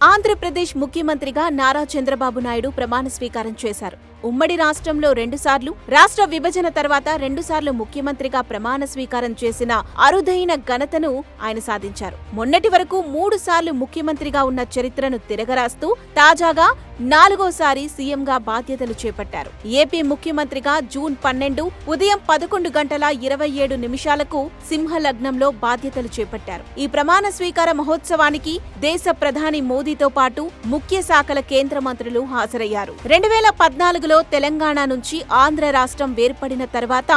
ఆంధ్రప్రదేశ్ ముఖ్యమంత్రిగా నారా చంద్రబాబు నాయుడు ప్రమాణ స్వీకారం చేశారు. ఉమ్మడి రాష్ట్రంలో 2 సార్లు, రాష్ట్ర విభజన తర్వాత 2 సార్లు ముఖ్యమంత్రిగా ప్రమాణ స్వీకారం చేసిన అరుదైన ఘనతను ఆయన సాధించారు. మొన్నటి వరకు 3 సార్లు ముఖ్యమంత్రిగా ఉన్న చరిత్రను తిరగరాస్తూ తాజాగా 4వసారి సీఎంగా బాధ్యతలు చేపట్టారు. ఏపీ ముఖ్యమంత్రిగా జూన్ 12 ఉదయం 11:27 సింహలగ్నంలో బాధ్యతలు చేపట్టారు. ఈ ప్రమాణ స్వీకార మహోత్సవానికి దేశ ప్రధాని మోదీతో పాటు ముఖ్య శాఖల కేంద్ర మంత్రులు హాజరయ్యారు. 2014లో తెలంగాణ నుంచి ఆంధ్ర రాష్ట్రం వేర్పడిన తర్వాత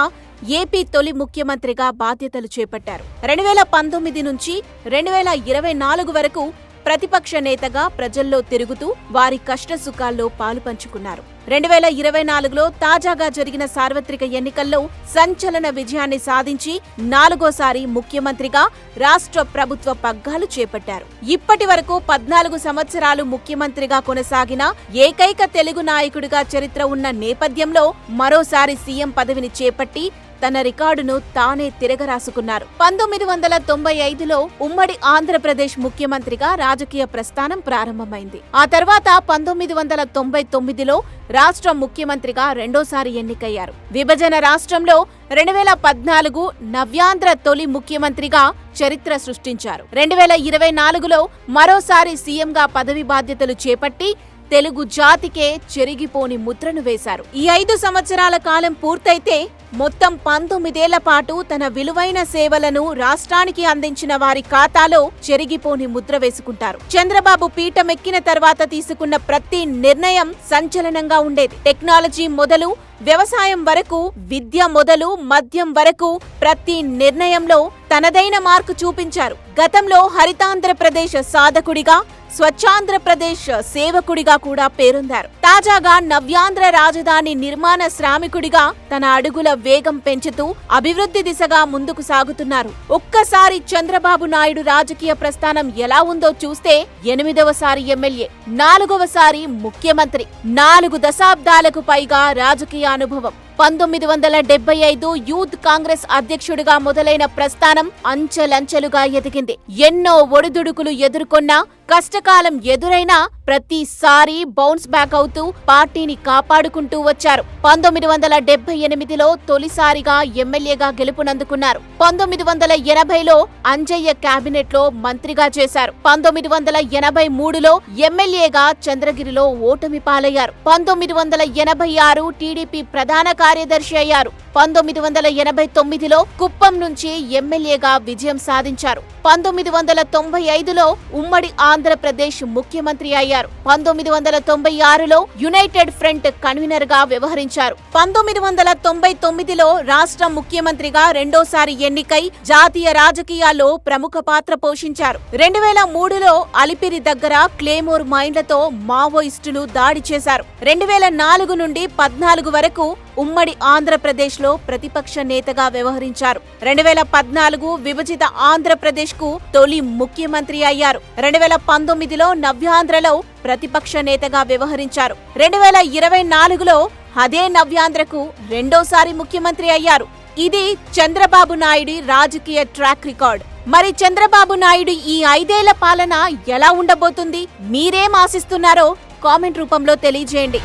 ఏపీ తొలి ముఖ్యమంత్రిగా బాధ్యతలు చేపట్టారు. 2019 నుంచి 2024 వరకు ప్రతిపక్ష నేతగా ప్రజల్లో తిరుగుతూ వారి కష్టసుఖాల్లో పాలుపంచుకున్నారు. 2024లో తాజాగా జరిగిన సార్వత్రిక ఎన్నికల్లో సంచలన విజయాన్ని సాధించి 4వసారి ముఖ్యమంత్రిగా రాష్ట్ర ప్రభుత్వ పగ్గాలు చేపట్టారు. ఇప్పటి వరకు 14 సంవత్సరాలు ముఖ్యమంత్రిగా కొనసాగిన ఏకైక తెలుగు నాయకుడిగా చరిత్ర ఉన్న నేపథ్యంలో మరోసారి సీఎం పదవిని చేపట్టి తన రికార్డును తానే తిరగరాసుకున్నారు. 1995లో ఉమ్మడి ఆంధ్రప్రదేశ్ ముఖ్యమంత్రిగా రాజకీయ ప్రస్థానం ప్రారంభమైంది. ఆ తర్వాత 1999లో రాష్ట్ర ముఖ్యమంత్రిగా రెండోసారి ఎన్నికయ్యారు. విభజన రాష్ట్రంలో 2014 నవ్యాంధ్ర తొలి ముఖ్యమంత్రిగా చరిత్ర సృష్టించారు. 2024లో మరోసారి సీఎంగా పదవి బాధ్యతలు చేపట్టి తెలుగు జాతికే చెరిగిపోని ముద్రను వేశారు. ఈ 5 సంవత్సరాల కాలం పూర్తయితే మొత్తం 19 ఏళ్ల పాటు తన విలువైన సేవలను రాష్ట్రానికి అందించిన వారి ఖాతాలో చెరిగిపోని ముద్ర వేసుకుంటారు. చంద్రబాబు పీఠమెక్కిన తర్వాత తీసుకున్న ప్రతి నిర్ణయం సంచలనంగా ఉండేది. టెక్నాలజీ మొదలు వ్యవసాయం వరకు, విద్య మొదలు మద్యం వరకు ప్రతి నిర్ణయంలో తనదైన మార్కు చూపించారు. గతంలో హరితాంధ్రప్రదేశ్ సాధకుడిగా, స్వచ్ఛాంధ్రప్రదేశ్ సేవకుడిగా కూడా పేరొందారు. తాజాగా నవ్యాంధ్ర రాజధాని నిర్మాణ శ్రామికుడిగా తన అడుగుల వేగం పెంచుతూ అభివృద్ధి దిశగా ముందుకు సాగుతున్నారు. ఒక్కసారి చంద్రబాబు నాయుడు రాజకీయ ప్రస్థానం ఎలా ఉందో చూస్తే 8వసారి ఎమ్మెల్యే, 4వసారి ముఖ్యమంత్రి, 4 దశాబ్దాలకు పైగా రాజకీయ అనుభవం, 1975 యూత్ కాంగ్రెస్ అధ్యక్షుడిగా మొదలైన ప్రస్థానం అంచెలంచెలుగా ఎదిగింది. ఎన్నో ఒడిదుడుకులు ఎదుర్కొన్నా, కష్టకాలం ఎదురైనా ప్రతిసారి బౌన్స్ బ్యాక్ అవుతూ పార్టీని కాపాడుకుంటూ వచ్చారు. 1978లో తొలిసారిగా ఎమ్మెల్యేగా గెలుపునందుకున్నారు. 1980లో అంజయ్య కేబినెట్లో మంత్రిగా చేశారు. 1983లో ఎమ్మెల్యేగా చంద్రగిరిలో ఓటమి పాలయ్యారు. 1986 టీడీపీ ప్రధాన కార్యదర్శి అయ్యారు. 1989లో కుప్పం నుంచి ఎమ్మెల్యేగా విజయం సాధించారు. 1995లో ఉమ్మడి ఆంధ్రప్రదేశ్ ముఖ్యమంత్రి అయ్యారు. 1996లో యునైటెడ్ ఫ్రంట్ కన్వీనర్ గా వ్యవహరించారు. 1999లో రాష్ట్ర ముఖ్యమంత్రిగా రెండోసారి ఎన్నికై జాతీయ రాజకీయాల్లో ప్రముఖ పాత్ర పోషించారు. 2003లో అలిపిరి దగ్గర క్లేమోర్ మైన్లతో మావోయిస్టులు దాడి చేశారు. 2004 నుండి 14 వరకు ఉమ్మడి ఆంధ్రప్రదేశ్లో ప్రతిపక్ష నేతగా వ్యవహరించారు. 2014 విభజిత ఆంధ్రప్రదేశ్ కు తొలి ముఖ్యమంత్రి అయ్యారు. 2019లో నవ్యాంధ్రలో ప్రతిపక్ష నేతగా వ్యవహరించారు. 2024లో అదే నవ్యాంధ్రకు రెండోసారి ముఖ్యమంత్రి అయ్యారు. ఇది చంద్రబాబు నాయుడి రాజకీయ ట్రాక్ రికార్డ్. మరి చంద్రబాబు నాయుడు ఈ 5 ఏళ్ల పాలన ఎలా ఉండబోతుంది? మీరేం ఆశిస్తున్నారో కామెంట్ రూపంలో తెలియజేయండి.